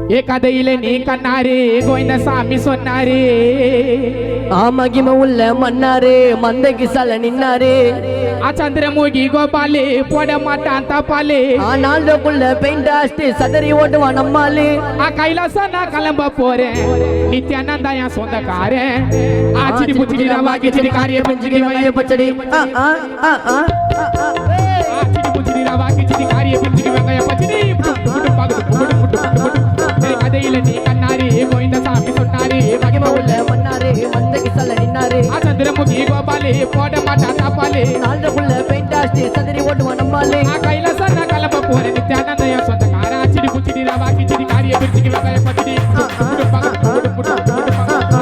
ஏ கதையில நீ கண்ணாரு கோவிந்தசாமி சொன்னாரு ஆமகிம உள்ள மன்னாரு மந்தைக்கு சல நின்னாரு சந்திரமுகி கோபாலு போட மாட்டான் தப்பாலு ஆனாலுக்குள்ள பெயிண்ட் அடிச்சு சதறி ஓட்டுவான் நம்மாலு கைலாசா நான் கிளம்ப போறேன் நித்யானந்தா என் சொந்தக்காரன் ஆச்சிடி புச்சிடி ரவா கிச்சடி காரிய பஞ்சடி வளைய பச்சடி ஆச்சிடி புச்சிடி ரவா கிச்சடி காரிய பஞ்சடி வெங்காய பச்சடி கதையில நீ கண்ணாரு கோவிந்தசாமி சொன்னாரு மகிம உள்ள மன்னாரு மந்தைக்கு சல நின்னாரு சந்திரமுகி கோபாலு போட மாட்டான் தப்பாலு ஆனாலுக்குள்ள பெயிண்ட் அடிச்சு சதறி ஓட்டுவான் நம்மாலு கைலாசா நான் கிளம்ப போறேன் நித்யானந்தா என் சொந்தக்காரன் ஆச்சிடி புச்சிடி ரவா கிச்சடி காரிய பஞ்சடி வெங்காய பச்சடி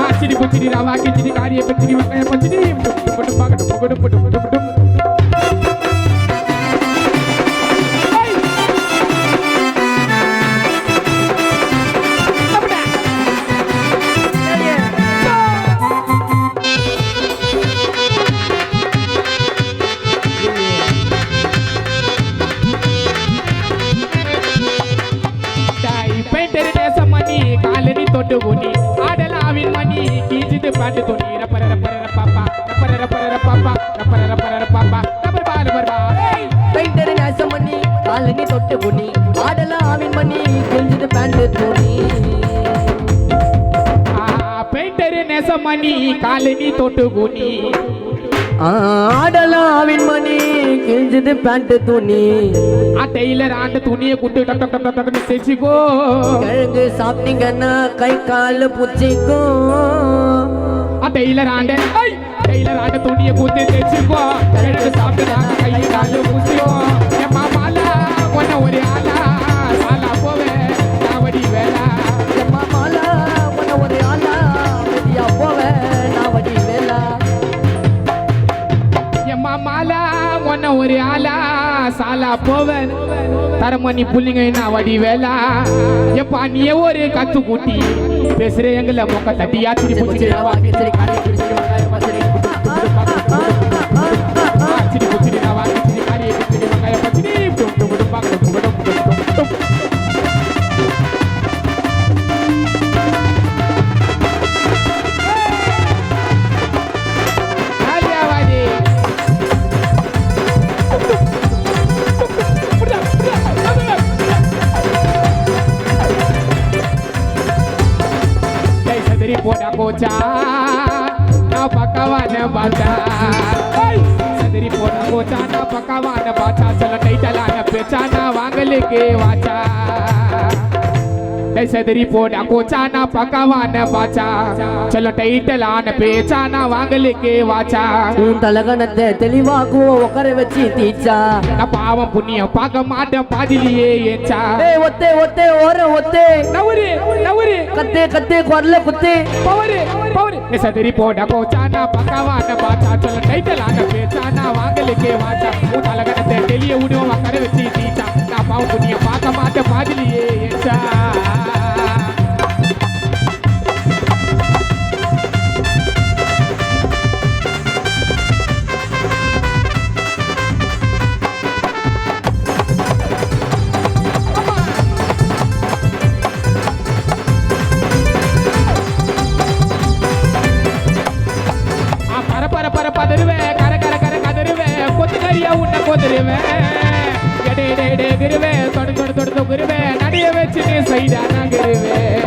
ஆச்சிடி புச்சிடி ரவா கிச்சடி காரிய பஞ்சடி வெங்காய பச்சடி தொட்டுகுனி ஆடலாவின் மணி கீஞ்சிது பாட்டு துணி ரப்பர ரப்பர பாப்பா ரப்பர ரப்பர பாப்பா ரப்பர ரப்பர பாப்பா ரப்பர பாரு பர்பா பெயிண்டர் நேசம் மணி காலனி தொட்டுகுனி ஆடலாவின் மணி கீஞ்சிது பாட்டு துணி பெயிண்டர் நேசம் மணி காலனி தொட்டுகுனி ஆடலாவின் மணி கிழிஞ்சது பேண்ட் துணி டெய்லர் ஆண்டு துணியை குட்டு டக் டக் டக் டக் தேய்ச்சிக்கோ கிழங்கு சாப்பிட்டீங்கன்னா கை கால் புச்சிக்கோ டெய்லர் ஆண்டு துணியை குத்து தேய்ச்சிக்கோ கிழங்கு சாப்பிட்டா கை கால் புச்சிக்கோ என் மாமாலா ஒன்ன ஒரு ஆளா சாலா போவே நாவடி வேலா என் மாமாலா ஒன்ன ஒரு ஆளா வெளியா போவே நாவடி வேலா மாலா ஒன்ன ஒரு ஆளா சாலா போவன் தரமணி புள்ளிங்க என்ன வடி வேலா எப்பா நீ ஒரு கத்து கூட்டி பேசுற எங்கள மொக்க தட்டியா திரி புடிச்சு சரி காரி புடிச்சு வங்காய பச்சடி ஆச்சிடி புடிச்சு ராவா கிச்சடி காரி புடிச்சு வங்காய பச்சடி டும் பாக்க போடா கோச்சா நான் பக்கவான பாச்சா சதரி போடா கோச்சா நான் பக்கவான பாச்சா சொல்ல டைட்டலான பேச்சா நான் வாங்கலுக்கு வாச்சா சதரி போடா கோச்சா நான் பக்கவான பாச்சா சொல்ல டைட்டலான பேச்சா நான் வாங்கலுக்கு வாச்சா உன் தலகணத்தை தெளிவாக்குவோம் உட்கார வச்சு தீச்சா நான் பாவம் புண்ணியம் பார்க்க மாட்டேன் பாதிலேயே ஏச்சா ஒத்தே ஒத்தே ஓர ஒத்தே நவரு நவரு கத்தே கத்தே குரல குத்தே பவரு பவரு சதரி போடா கோச்சா நான் பக்கவான பாச்சா சொல்ல டைட்டலான பேச்சா நான் வாங்கலுக்கு வாச்சா உன் தலகணத்தை தெளிய விடுவோம் உட்கார வச்சு தீச்சா நான் பாவம் புண்ணியம் பார்க்க மாட்டேன் பாதிலேயே ஏச்சா பதறுவேன் கர கர கர கதறுவேன் கொத்துக்கறியா உன்னை கொதறுவேன் எடே எடே எடே கிருவேன் தொடு தொடு தொடு தொகுருவேன் நடைய வச்சு நீ சைடா நகருவேன்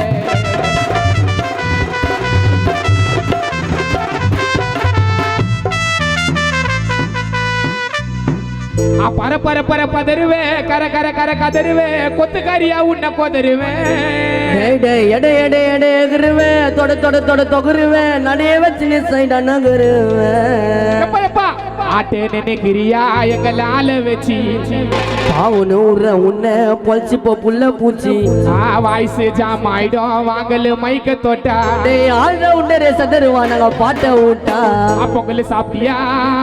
பர பர பர பதறுவேன் கர கர கர கதறுவேன் கொத்துக்கறியா உன்னை கொதறுவேன் எடே எடே எடே எடே கிருவேன் தொடு தொடு தொடு தொகுருவேன் நடைய வச்சு நீ சைடா நகருவேன் எப்பா எப்பா ஆட்டே நினைக்கிறியா எங்களால வச்சு பாவுன்னு உற உன்னை பொழிச்சு போ புள்ள பூச்சி வாய்ஸ் ஜாம் ஆயிடும் வாங்கல மைக்க தொட்டா டேய் ஆள்ற உண்டரே சதருவா நாங்க பாட்ட விட்டா பொங்கல் சாப்பிட்டியா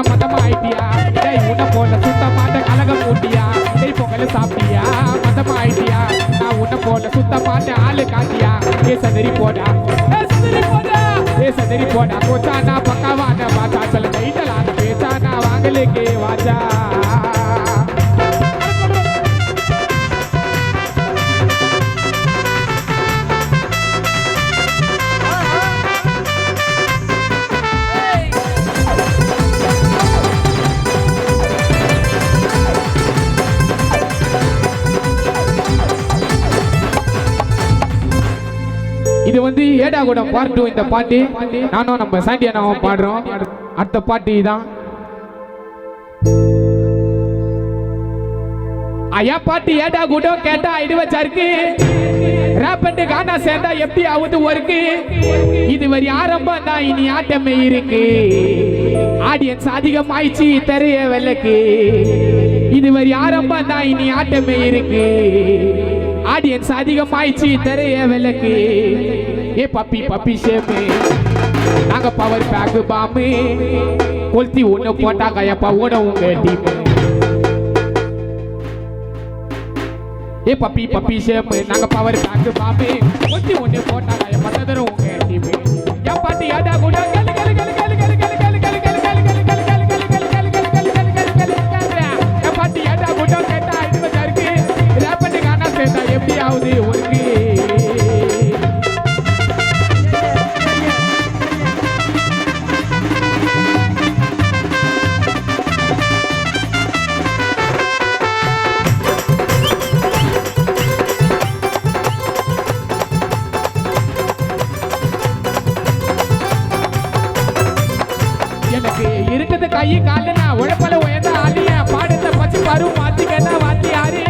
மதம் ஆயிட்டியா டேய் உன்னை போல சுத்த மாட்ட கலகம் ஊட்டியா டேய் பொங்கல் சாப்பிட்டியா மதம் ஆயிட்டியா நான் உன்னை போல சுத்த மாட்ட ஆளு காட்டியா ஏ சதரி போடா ஏ சதரி போடா கோச்சா நான் பக்காவான பாத்தா சொல்ல டைட்டலான பேச்சா நான் வாங்கலுக்கு வாச்சா இது வந்து ஏடா கூட பார்ட் 2. இந்த பாட்டு நானும் நம்ம சாண்டியானாவும் பாடுறோம். அடுத்த பாட்டு தான் ஐயா பாட்டு ஏடா கூட கேட்டா ஐடுவ சருக்கு ராப்பண்டு கானா சேர்ந்தா எப்படி ஆகுது ஒர்க்கு. இது வரி ஆரம்பம் தான், இனி ஆட்டமே இருக்கு. ஆடியன்ஸ் அதிகமாயிடுச்சு தெரிய விளக்கு. இது வரி ஆரம்பம் தான், இனி ஆட்டமே இருக்கு. ஆடியன்ஸ் அதிகமாயிடுச்சு தெரிய விளக்கு. ஏ பப்பி பப்பி ஷேப்பு நாங்க பவர் பேக் பாம்பு கொளுத்தி ஒண்ணு போட்டாங்க எப்பா ஓட உங்க டீம். ஏ பப்பி பப்பி ஷேப்பு நாங்க பவர் பேக் பாம்பு கொளுத்தி ஒண்ணு போட்டாங்க எப்பா சதுரம் உங்க டீம். என் பாட்டி ஏடா கூட கலு கலு கலு கலு கலு கலு கலு கலு கலு கலு கலு கலு கலு கலு கலு கலு. என் பாட்டி ஏடா கூட கேட்டா ஐடுவ சருக்கு ராப்பண்டு கானா சேர்ந்தா எப்படி ஆகுது ஒர்க்கு. எனக்கு இருக்குது கை காலுனா உழைப்பல உயர்ந்த ஆலிய பாடத்தை பச்சு பாரு மாத்திக்கன்னா வாத்தி யாரு.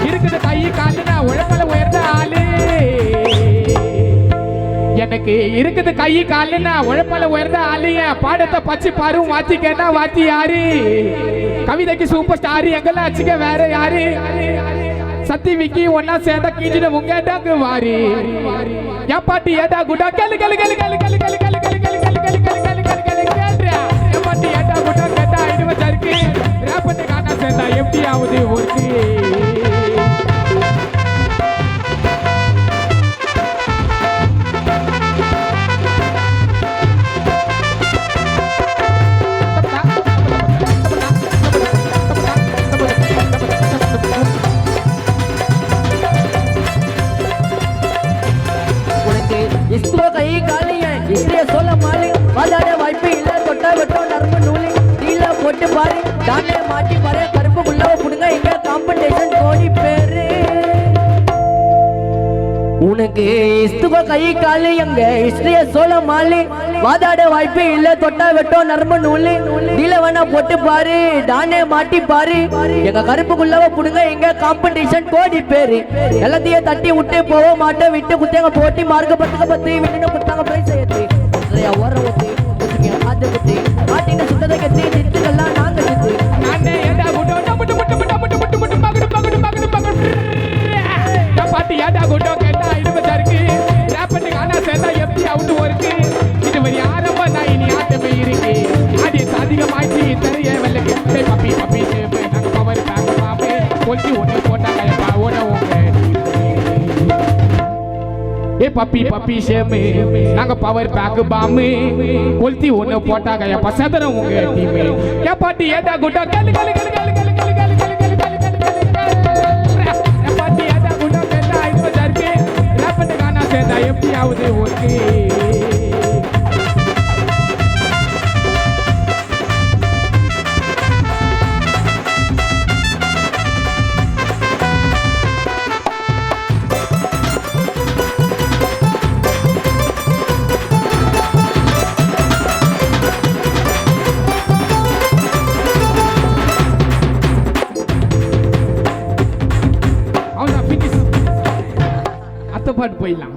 இருக்குது கை காலுனா உழைப்பல உயர்ந்த ஆளு. எனக்கு இருக்குது கை காலுனா உழைப்பல உயர்ந்த ஆலிய பாடத்தை பச்சு பாரு மாத்திக்கன்னா வாத்தி யாரு. கவிதைக்கு சூப்பர் ஸ்டார் எங்கெல்லாம் வச்சுக்க வேற யாரு. சத்தி விக்கி ஒன்னா சேர்ந்தா கீஞ்சிட உங்க டாக்கு வாரி. என் பாட்டி ஏடா குடா கலு கலு கலு கலு கலு கலு கலு கலு கலு கலு கலு கலு கலு கலு கேள்றா. என் பாட்டி ஏடா குடா கேட்டா ஐடுவ சருக்கு ராப்பண்டு கானா சேர்ந்தா எப்படி ஆகுது ஒர்க்கு. இஸ்ரோ கை காலிய இஸ்ரே சொல்ல மாலி வாதாட வாய்ப்பு இல்ல தொட்டா வெட்டம் நரம்பு நூலி நீல போட்டு பாரு தானே மாட்டி பாரு கருப்பு குள்ளவ புடுங்க இங்க காம்படிஷன் கோடி பேரு. உனக்கு இஸ்துவ கை காலி எங்க இஸ்ரே சொல்ல மாலி வாதாட வாய்ப்பு இல்ல தொட்டா வெட்டம் நரம்பு நூலி நீல வேணா போட்டு பாரு தானே மாட்டி பாரு எங்க கருப்பு குள்ளவ புடுங்க இங்க காம்படிஷன் கோடி பேரு. எல்லாத்தையும் தட்டி விட்டு போக மாட்டேன் விட்டு குத்தியாங்க போட்டி மார்க்க பத்துக்க பத்து விட்டு குத்தாங்க பிரைஸ் ஏத்தி ஓர ஊத்தி அது குத்தி ஆட்டின சுத்ததை கத்தி திட்டுக்கெல்லாம் நாங்க திட்டு. நானே ஏடா குடோ டமுட்டு முட்டு முட்டு முட்டு முட்டு முட்டு பகடு பகடு பகடு பகடு. என் பாட்டி ஏடா குடோ கேட்டா ஐடுவ சருக்கு ராப்பண்டு கானா சேர்ந்தா எப்படி அவுட் ஒர்க்கு. இது வரி ஆரம்பம் தான், இனி ஆட்டமே இருக்கு. ஆடியன்ஸ் அதிகமாயிடுச்சு தெரிய விளக்கு. பப்பி பப்பி ஷேப்பு நாங்க பவர் பேக் பாம்பு கொளுத்தி ஒண்ணு போட்டாங்க எப்பா ஓட உங்க. ஏ பப்பி பப்பி ஷேமு நாங்க பவர் பேக் பாம்பு கொளுத்தி ஒண்ணு போட்டாங்க எப்பா சதுரம் உங்க டீம். என் பாட்டி ஏடா குடா கலு கலு கலு கலு கலு கலு கலு கலு கலு கலு கலு. என் பாட்டி ஏடா குடா கேட்டா ஐடுவ சருக்கு ராப்பண்டு கானா சேர்ந்தா எப்படி ஆகுது ஒர்க்கு. பாட்டு போயிடலாம்.